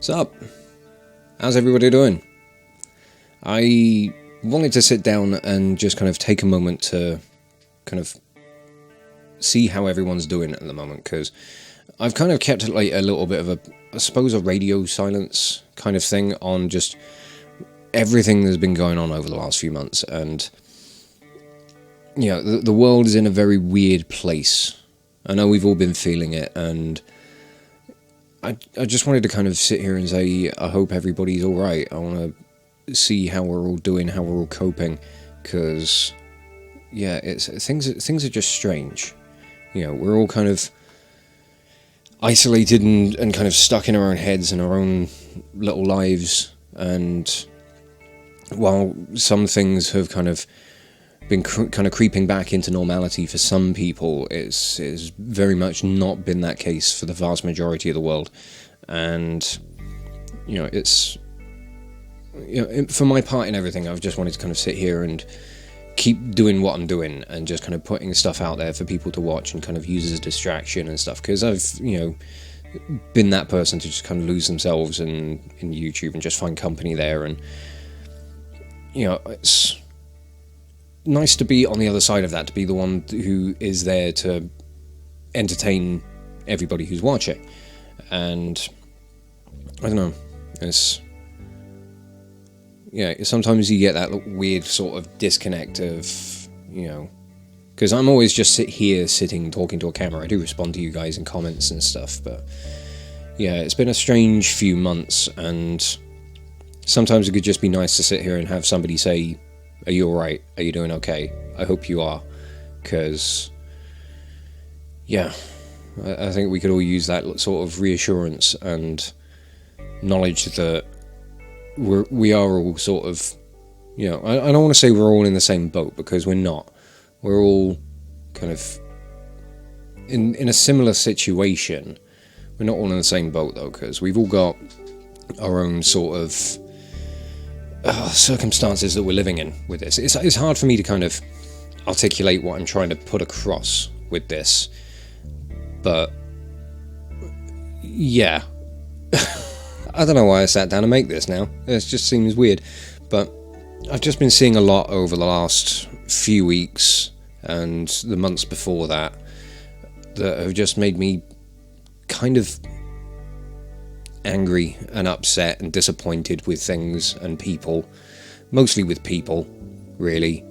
What's up? How's everybody doing? I wanted to sit down and just kind of take a moment to kind of see how everyone's doing at the moment, because I've kind of kept like a little bit of I suppose a radio silence kind of thing on just everything that's been going on over the last few months, and you know, the world is in a very weird place. I know we've all been feeling it, and I just wanted to kind of sit here and say I hope everybody's alright. I want to see how we're all doing, how we're all coping, because yeah, things are just strange. You know, we're all kind of isolated and kind of stuck in our own heads and our own little lives, and while some things have kind of been kind of creeping back into normality for some people, it's very much not been that case for the vast majority of the world. And you know, it's, you know, for my part in everything, I've just wanted to kind of sit here and keep doing what I'm doing and just kind of putting stuff out there for people to watch and kind of use as a distraction and stuff, because I've, you know, been that person to just kind of lose themselves in YouTube and just find company there. And you know, it's nice to be on the other side of that, to be the one who is there to entertain everybody who's watching. And I don't know, it's, yeah, sometimes you get that weird sort of disconnect of, you know, because I'm always just sitting talking to a camera. I do respond to you guys in comments and stuff, but yeah, it's been a strange few months, and sometimes it could just be nice to sit here and have somebody say, are you alright? Are you doing okay? I hope you are. Because, yeah, I think we could all use that sort of reassurance and knowledge that we are all sort of, you know, I don't want to say we're all in the same boat, because we're not. We're all kind of in a similar situation. We're not all in the same boat, though, because we've all got our own sort of circumstances that we're living in with this. It's hard for me to kind of articulate what I'm trying to put across with this, but yeah, I don't know why I sat down to make this now. It just seems weird, but I've just been seeing a lot over the last few weeks and the months before that have just made me kind of angry and upset and disappointed with things and people. Mostly with people, really.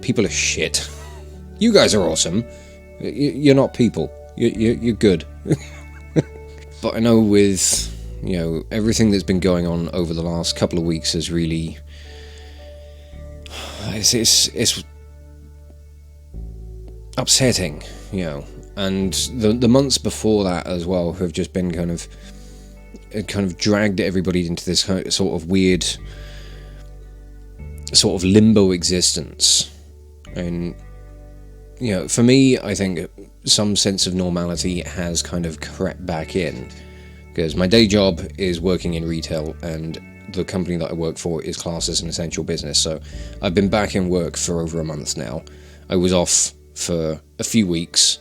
People are shit. You guys are awesome. You're not people. You're good. But I know with, you know, everything that's been going on over the last couple of weeks is really, it's upsetting, you know. And the months before that as well have just been kind of dragged everybody into this sort of weird sort of limbo existence. And you know, for me, I think some sense of normality has kind of crept back in, because my day job is working in retail, and the company that I work for is classed as an essential business. So I've been back in work for over a month now. I was off for a few weeks,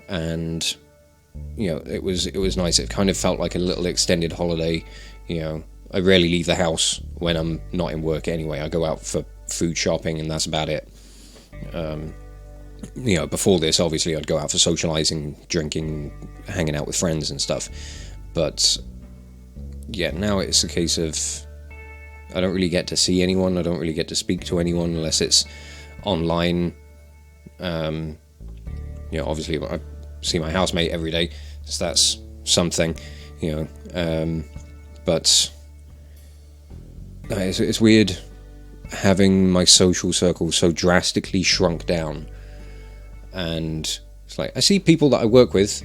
and you know, it was nice. It kind of felt like a little extended holiday. You know, I rarely leave the house when I'm not in work anyway. I go out for food shopping, and that's about it. You know, before this, obviously, I'd go out for socializing, drinking, hanging out with friends and stuff. But yeah, now it's a case of I don't really get to see anyone. I don't really get to speak to anyone unless it's online. You know, obviously, I see my housemate every day, so that's something, you know. But it's weird having my social circle so drastically shrunk down. And it's like, I see people that I work with,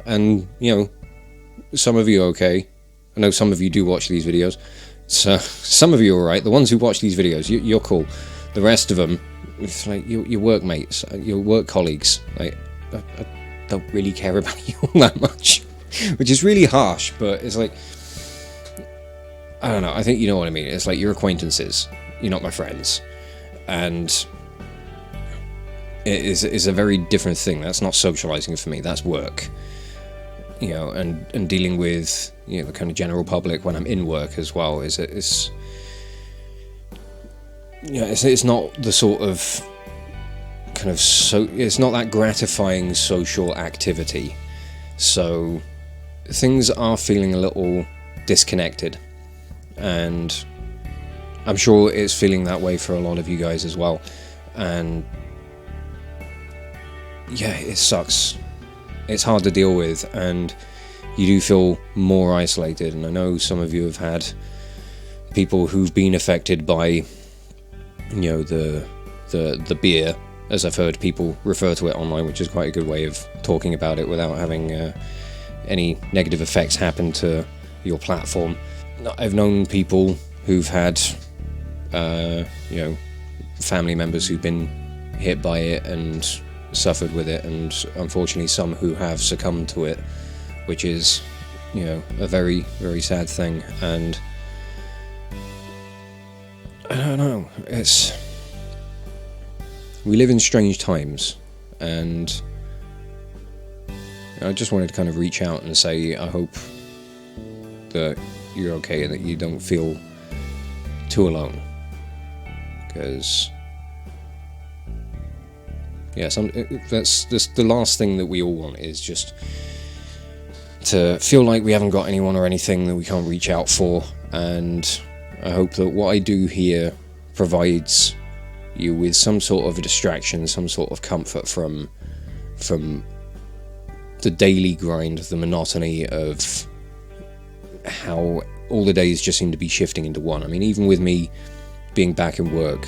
and, you know, some of you are okay. I know some of you do watch these videos, so some of you are alright. The ones who watch these videos, you're cool. The rest of them, it's like your workmates, your work colleagues. Like, I don't really care about you all that much, which is really harsh, but it's like, I don't know, I think you know what I mean. It's like, your acquaintances, you're not my friends, and it is a very different thing. That's not socializing for me, that's work. you know, and dealing with, you know, the kind of general public when I'm in work as well, is that it's, you know, it's not the sort of kind of, so it's not that gratifying social activity, so things are feeling a little disconnected, and I'm sure it's feeling that way for a lot of you guys as well. And yeah, it sucks. It's hard to deal with, and you do feel more isolated. And I know some of you have had people who've been affected by, you know, the beer, as I've heard people refer to it online, which is quite a good way of talking about it without having any negative effects happen to your platform. I've known people who've had, you know, family members who've been hit by it and suffered with it, and unfortunately some who have succumbed to it, which is, you know, a very, very sad thing. And I don't know, we live in strange times, and I just wanted to kind of reach out and say I hope that you're okay and that you don't feel too alone, because yeah, that's just the last thing that we all want, is just to feel like we haven't got anyone or anything that we can't reach out for. And I hope that what I do here provides you with some sort of a distraction, some sort of comfort from the daily grind, the monotony of how all the days just seem to be shifting into one. I mean, even with me being back in work,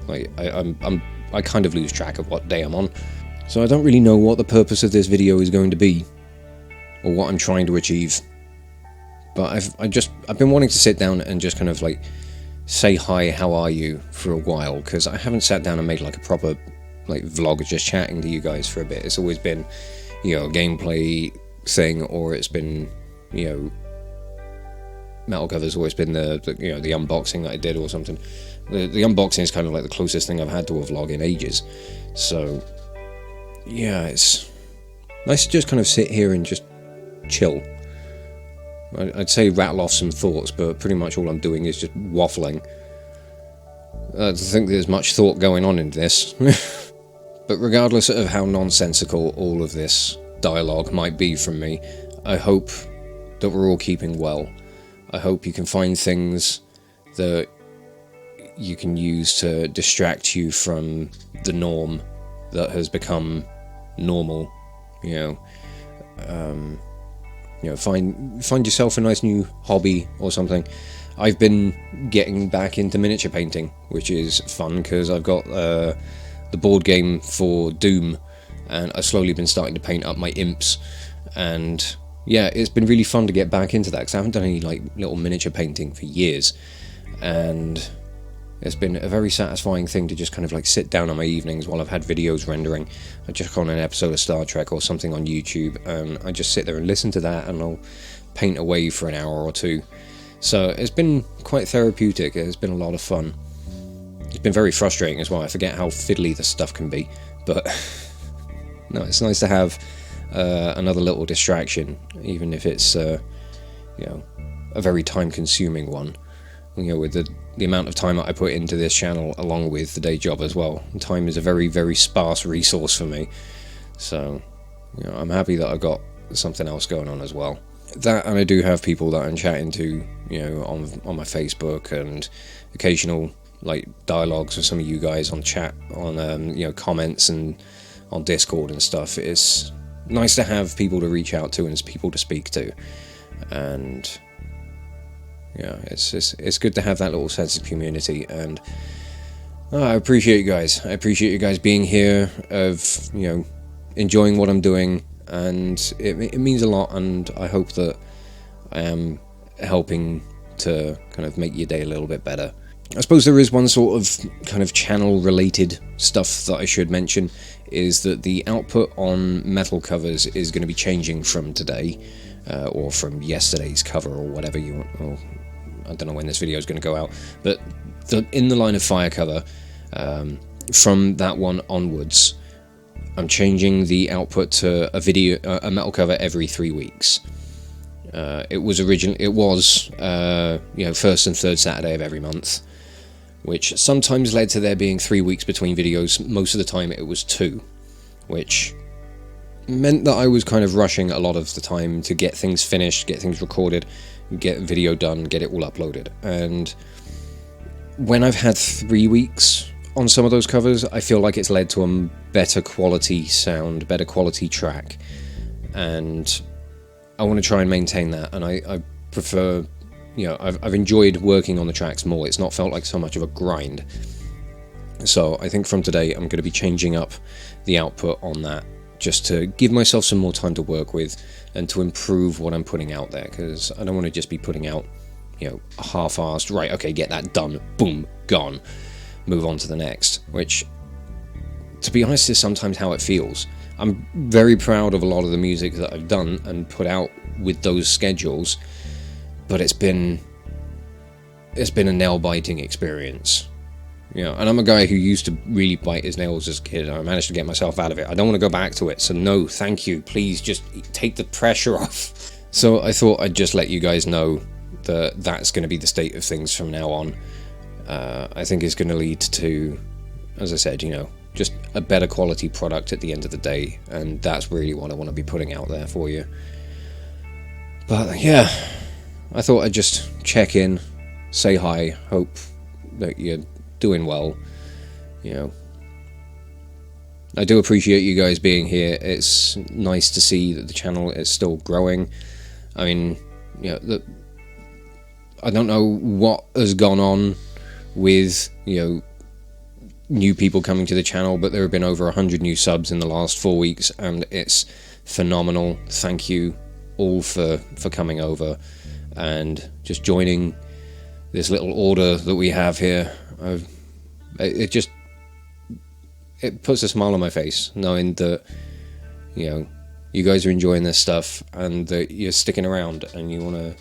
like I kind of lose track of what day I'm on, so I don't really know what the purpose of this video is going to be, or what I'm trying to achieve. But I've been wanting to sit down and just kind of like say hi, how are you, for a while, because I haven't sat down and made like a proper like vlog just chatting to you guys for a bit. It's always been, you know, a gameplay thing, or it's been, you know, metal cover's always been the you know, the unboxing that I did or something. The unboxing is kind of like the closest thing I've had to a vlog in ages. So yeah, it's nice to just kind of sit here and just chill. I'd say rattle off some thoughts, but pretty much all I'm doing is just waffling. I don't think there's much thought going on in this. But regardless of how nonsensical all of this dialogue might be from me, I hope that we're all keeping well. I hope you can find things that you can use to distract you from the norm that has become normal. You know, find yourself a nice new hobby or something. I've been getting back into miniature painting, which is fun because I've got the board game for Doom, and I've slowly been starting to paint up my imps, and yeah, it's been really fun to get back into that because I haven't done any like little miniature painting for years, and it's been a very satisfying thing to just kind of like sit down on my evenings while I've had videos rendering. I just on an episode of Star Trek or something on YouTube, and I just sit there and listen to that, and I'll paint away for an hour or two. So it's been quite therapeutic. It's been a lot of fun. It's been very frustrating as well. I forget how fiddly this stuff can be, but no, it's nice to have another little distraction, even if it's you know, a very time-consuming one. You know, with the amount of time that I put into this channel along with the day job as well, time is a very, very sparse resource for me. So, you know, I'm happy that I've got something else going on as well. That, and I do have people that I'm chatting to, you know, on my Facebook, and occasional like dialogues with some of you guys on chat, on you know, comments, and on Discord and stuff. It's nice to have people to reach out to and people to speak to, and yeah, it's good to have that little sense of community. And I appreciate you guys. I appreciate you guys being here, of, you know, enjoying what I'm doing, and it means a lot. And I hope that I am helping to kind of make your day a little bit better. I suppose there is one sort of kind of channel related stuff that I should mention, is that the output on metal covers is going to be changing from today, or from yesterday's cover, or whatever you want. Or I don't know when this video is going to go out, but in the line of fire cover, from that one onwards, I'm changing the output to a metal cover every 3 weeks. It was first and third Saturday of every month, which sometimes led to there being 3 weeks between videos. Most of the time it was 2, which meant that I was kind of rushing a lot of the time to get things finished, get things recorded, get video done, get it all uploaded. And when I've had 3 weeks on some of those covers, I feel like it's led to a better quality sound, better quality track, and I want to try and maintain that. And I prefer, I've enjoyed working on the tracks more. It's not felt like so much of a grind. So I think from today I'm going to be changing up the output on that, just to give myself some more time to work with and to improve what I'm putting out there, because I don't want to just be putting out, half-assed, right, okay, get that done, boom, gone, move on to the next, which, to be honest, is sometimes how it feels. I'm very proud of a lot of the music that I've done and put out with those schedules, but it's been a nail-biting experience. And I'm a guy who used to really bite his nails as a kid, and I managed to get myself out of it. I don't want to go back to it, so no, thank you. Please just take the pressure off. So I thought I'd just let you guys know that that's going to be the state of things from now on. I think it's going to lead to, as I said, just a better quality product at the end of the day, and that's really what I want to be putting out there for you. But yeah, I thought I'd just check in, say hi, hope that you're doing well. I do appreciate you guys being here. It's nice to see that the channel is still growing. I mean, I don't know what has gone on with new people coming to the channel, but there have been over 100 new subs in the last 4 weeks, and it's phenomenal. Thank you all for coming over and just joining this little order that we have here. It puts a smile on my face knowing that you guys are enjoying this stuff and that you're sticking around and you want to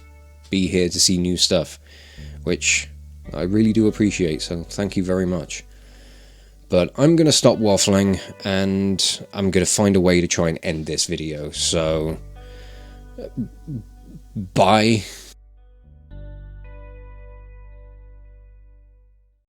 be here to see new stuff, which I really do appreciate, so thank you very much. But I'm going to stop waffling and I'm going to find a way to try and end this video, so bye.